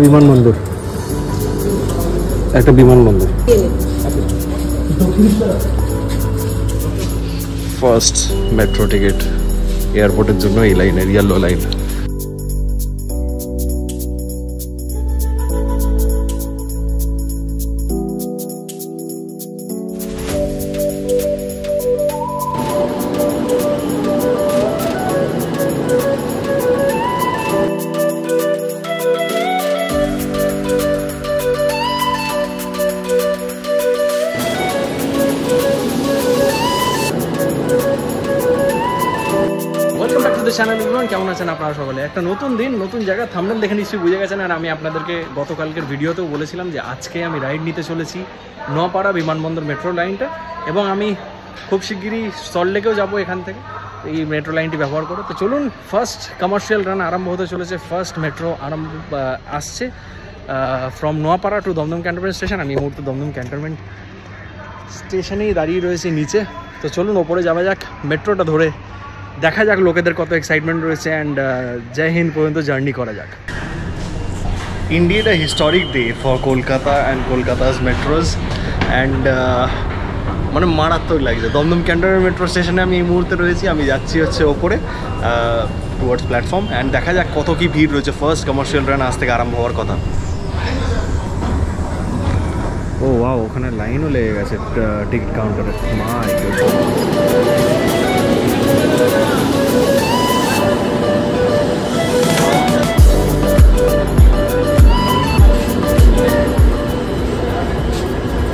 বিমানবন্দর, একটা বিমানবন্দর। ফার্স্ট মেট্রো টিকিট এয়ারপোর্টের জন্য এই লাইনের ইয়েলো লাইন। কেমন আছেন আপনারা সকলে? একটা নতুন দিন, নতুন জায়গা, থাম্বনেল দেখে নিশ্চয়ই বুঝে গেছেন। আর আমি আপনাদেরকে গতকালকের ভিডিওতেও বলেছিলাম যে আজকে আমি রাইড নিতে চলেছি নোয়াপাড়া বিমানবন্দর মেট্রো লাইনটা, এবং আমি খুব শিগগিরই সল্টলেকেও যাবো এখান থেকে এই মেট্রো লাইনটি ব্যবহার করে। তো চলুন, ফার্স্ট কমার্শিয়াল রান আরম্ভ হতে চলেছে। ফার্স্ট মেট্রো আসছে from Noapara to Dum Dum cantonment station. আমি এই মুহূর্তে দমদম ক্যান্টনমেন্ট স্টেশনেই দাঁড়িয়ে রয়েছি নিচে। তো চলুন ওপরে যাওয়া যাক, মেট্রোটা ধরে দেখা যাক লোকেদের কত এক্সাইটমেন্ট রয়েছে, অ্যান্ড জয় হিন্দ পর্যন্ত জার্নি করা যাক। Indeed a historic day for Kolkata and Kolkata's metros, and মানে মারাত্মক লাগছে। দমদম ক্যান্টনমেন্ট মেট্রো স্টেশনে আমি এই মুহূর্তে রয়েছি। আমি যাচ্ছি হচ্ছে ওপরে টুয়ার্ডস প্ল্যাটফর্ম, অ্যান্ড দেখা যাক কত কি ভিড় রয়েছে। ফার্স্ট কমার্শিয়াল রান আজ থেকে আরম্ভ হওয়ার কথা। ও ওয়াও, ওখানে লাইনও লেগে গেছে টিকিট কাউন্টারে। মাই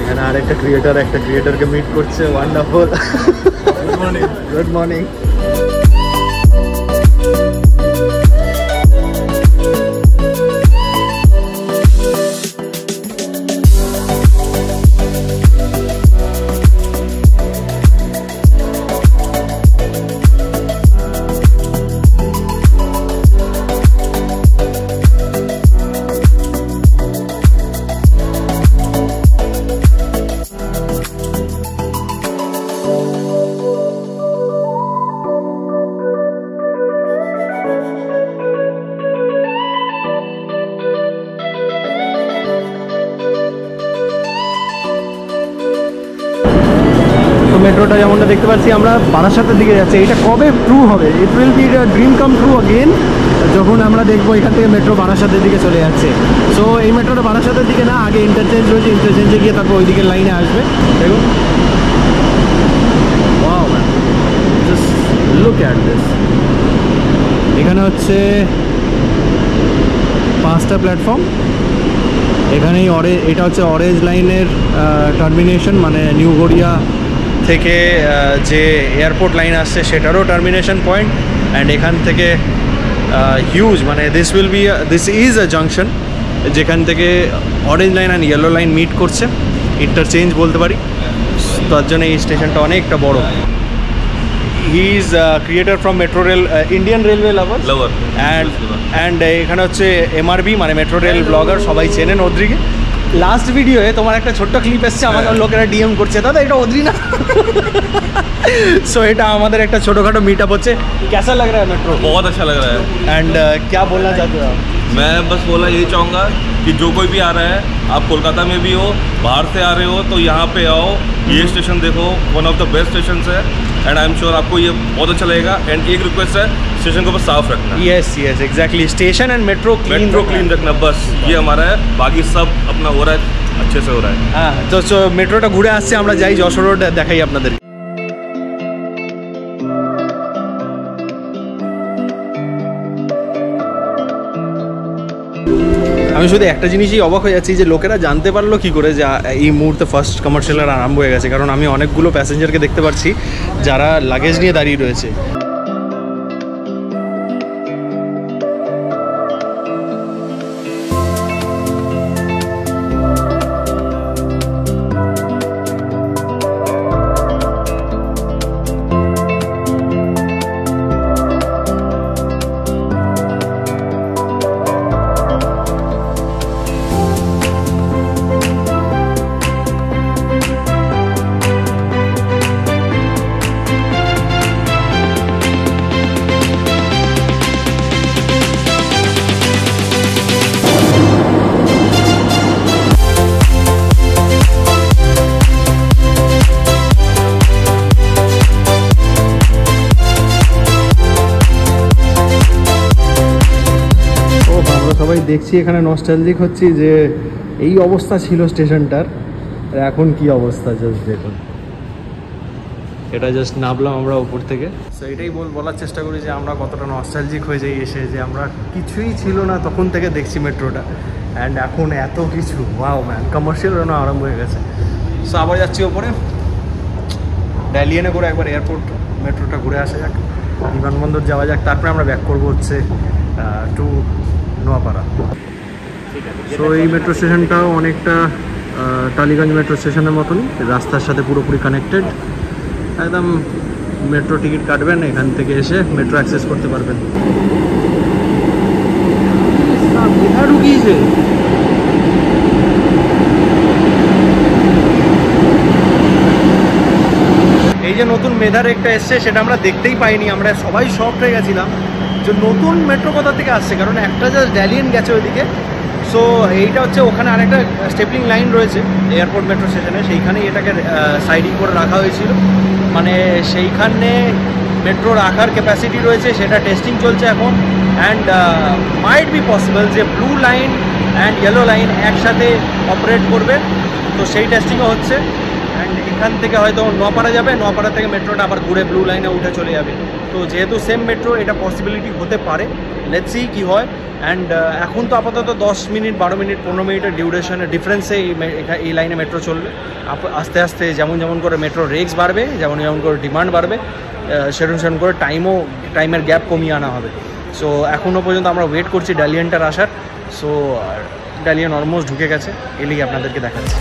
এখানে আরেকটা ক্রিয়েটারকে মিট করছে। Wonderful. Good morning. Good morning. মেট্রোটা যেমনটা দেখতে পাচ্ছি আমরা বারাসাতের দিকে যাচ্ছি। এটা কবে ট্রু হবে? It will be dream come true again যখন আমরা দেখবো এখান থেকে মেট্রো বারাসাতের দিকে চলে যাচ্ছে। সো এই মেট্রোটা বারাসাতের দিকে না, আগে ইন্টারচেঞ্জ রয়েছে, ইন্টারচেঞ্জে গিয়ে তারপর ওই দিকের লাইনে আসবে। দেখুন, wow man, just look at this. এখানে হচ্ছে 5টা প্ল্যাটফর্ম। এখানেই এটা হচ্ছে অরেঞ্জ লাইনের টার্মিনেশন, মানে নিউ গড়িয়া থেকে যে এয়ারপোর্ট লাইন আসছে সেটারও টার্মিনেশন পয়েন্ট। অ্যান্ড এখান থেকে হিউজ, মানে দিস ইজ আ জাংশন যেখান থেকে orange line and yellow line meet করছে, ইন্টারচেঞ্জ বলতে পারি। তার জন্য এই স্টেশনটা অনেকটা বড়। He is creator from metro rail, Indian railway lover, and এখানে হচ্ছে MRB মানে মেট্রো রেল ব্লগার, সবাই চেনেন ওদ্রিকে। লাস্ট ভিডিওয়ে তোমার একটা ছোট্ট ক্লিপ এসছে, আমাদের লোকেরা ডিএম করছে, দাদা এটা ওদ্রি না। सो এটা আমাদের একটা ছোটখাটো मीटअप হচ্ছে। कैसा लग रहा है मेट्रो? बहुत अच्छा लग रहा है। एंड क्या बोलना चाहते हो आप? मैं बस बोलना यही चाहूँगा कि जो कोई भी आ रहा है, आप कोलकाता में भी हो, बाहर से आ रहे हो, तो यहाँ पे आओ, ये स्टेशन देखो, one of the best station है। एंड आई एम श्योर आपको ये बहुत अच्छा लगेगा। एंड एक रिक्वेस्ट है, स्टेशन को बस साफ रखना। Yes exactly, station and metro clean रखना, बस ये हमारा है। बाकी सब अपना हो रहा है, अच्छे से हो रहा है। हाँ, तो मेट्रोटा घुरे आसছে, আমরা যাই যশোর রোড দেখাই আপনাদের। আমি শুধু একটা জিনিসই অবাক হয়ে যাচ্ছি যে লোকেরা জানতে পারলো কি করে যে এই মুহূর্তে ফার্স্ট কমার্শিয়াল আরম্ভ হয়ে গেছে। কারণ আমি অনেকগুলো প্যাসেঞ্জারকে দেখতে পাচ্ছি যারা লাগেজ নিয়ে দাঁড়িয়ে রয়েছে। দেখছি এখানে নস্টালজিক হচ্ছি যে এই অবস্থা ছিল স্টেশনটার, এখন কি অবস্থা জাস্ট দেখুন। এটা জাস্ট নামলাম আমরা উপর থেকে। সো এটাই বলার চেষ্টা করি যে আমরা কতটা নস্টালজিক হয়ে যাই এসে, যে আমরা কিছুই ছিল না তখন থেকে দেখছি মেট্রোটা, অ্যান্ড এখন এত কিছু, ওয়াও ম্যান, কমার্শিয়াল রানো আরম্ভ হয়ে গেছে। সো আবার যাচ্ছি ওপরে, ডালিয়ানে করে একবার এয়ারপোর্ট মেট্রোটা ঘুরে আসা যাক, বিমানবন্দর যাওয়া যাক, তারপরে আমরা ব্যাক করবো হচ্ছে টু নোয়াপাড়া। সো এই মেট্রো স্টেশনটাও অনেকটা টালিগঞ্জ মেট্রো স্টেশনের মতনই, রাস্তার সাথে পুরোপুরি কানেক্টেড। একদম মেট্রো টিকিট কাটবেন, এখান থেকে এসে মেট্রো অ্যাক্সেস করতে পারবেন। ঢুকিয়েছে এই যে নতুন মেধার একটা এসছে, সেটা আমরা দেখতেই পাইনি, আমরা সবাই শক হয়ে গেছিলাম যে নতুন মেট্রো কোথা থেকে আসছে, কারণ একটা জাস্ট ডালিয়ান গেছে ওইদিকে। সো এইটা হচ্ছে ওখানে আরেকটা স্টেপলিং লাইন রয়েছে এয়ারপোর্ট মেট্রো স্টেশনে, সেইখানেই এটাকে সাইডিং করে রাখা হয়েছিল, মানে সেইখানে মেট্রো রাখার ক্যাপাসিটি রয়েছে, সেটা টেস্টিং চলছে এখন। অ্যান্ড মাইট বি পসিবল যে blue line and yellow line একসাথে অপারেট করবে, তো সেই টেস্টিংও হচ্ছে। অ্যান্ড এখান থেকে হয়তো নোয়াপাড়া যাবে, নোয়াপাড়া থেকে মেট্রোটা আবার ঘুরে ব্লু লাইনে উঠে চলে যাবে। তো যেহেতু সেম মেট্রো, এটা পসিবিলিটি হতে পারে, লেটস সি কী হয়। অ্যান্ড এখন তো আপাতত 10 মিনিট 12 মিনিট 15 মিনিটের ডিউরেশনের ডিফারেন্সে এই লাইনে মেট্রো চলবে। আস্তে আস্তে যেমন যেমন করে মেট্রো রেক্স বাড়বে, যেমন যেমন করে ডিমান্ড বাড়বে, সেরকম করে টাইমের গ্যাপ কমিয়ে আনা হবে। সো এখনও পর্যন্ত আমরা ওয়েট করছি ডালিয়ানটার আসার। সো ডালিয়ান অলমোস্ট ঢুকে গেছে, এলিগে আপনাদেরকে দেখাচ্ছি।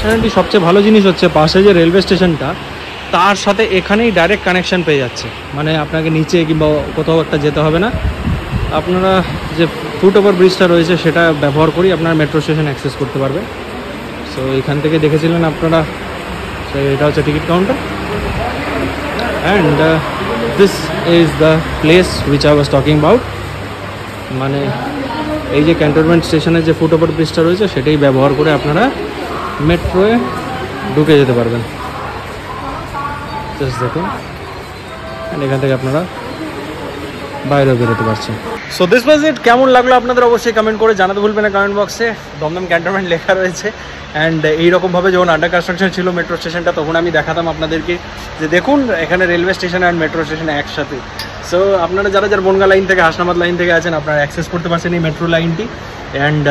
স্টেশনটি সবচেয়ে ভালো জিনিস হচ্ছে পাশে যে রেলওয়ে স্টেশনটা, তার সাথে এখানেই ডাইরেক্ট কানেকশান পেয়ে যাচ্ছে, মানে আপনাকে নিচে কিংবা কোথাও একটা যেতে হবে না। আপনারা যে ফুট ওভার ব্রিজটা রয়েছে সেটা ব্যবহার করেই আপনারা মেট্রো স্টেশন অ্যাক্সেস করতে পারবেন। সো এখান থেকে দেখেছিলেন আপনারা, এটা হচ্ছে ticket counter. And this is the place which I was talking about, মানে এই যে ক্যান্টনমেন্ট স্টেশনের যে ফুট ওভার ব্রিজটা রয়েছে সেটাই ব্যবহার করে আপনারা মেট্রোয়ে ঢুকে যেতে পারবেন। জাস্ট দেখুন, এখান থেকে আপনারা বাইরেও বেরোতে পারছেন। সো দিস ওয়াজ ইট। কেমন লাগলো আপনাদের অবশ্যই কমেন্ট করে জানাতে ভুলবেন না কমেন্ট বক্সে। দমদম ক্যান্টনমেন্ট লেখা রয়েছে। অ্যান্ড এইরকমভাবে যখন আন্ডার কনস্ট্রাকশন ছিল মেট্রো স্টেশনটা, তখন আমি দেখাতাম আপনাদেরকে যে দেখুন এখানে রেলওয়ে স্টেশন আর মেট্রো স্টেশন একসাথে। সো আপনারা যারা যারা বনগা লাইন থেকে হাসনাবাদ লাইন থেকে আছেন, আপনারা অ্যাক্সেস করতে পারছেন এই মেট্রো লাইনটি অ্যান্ড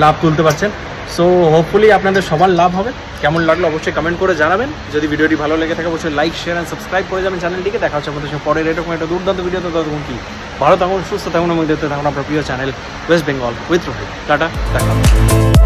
লাভ তুলতে পারছেন। সো হোপফুলি আপনাদের সবার লাভ হবে। কেমন লাগলো অবশ্যই কমেন্ট করে জানাবেন। যদি ভিডিওটি ভালো লেগে থাকে অবশ্যই লাইক শেয়ার অ্যান্ড সাবস্ক্রাইব করে যাবেন চ্যানেলটিকে। দেখা হচ্ছে আমাদের সঙ্গে পরের এরকম একটা দুর্দান্ত ভিডিওতে। ততক্ষণ কি ভালো থাকুন, সুস্থ থাকুন এবং দেখতে থাকুন আপনার প্রিয় channel West Bengal with Rohit. Tata, দেখা হচ্ছে।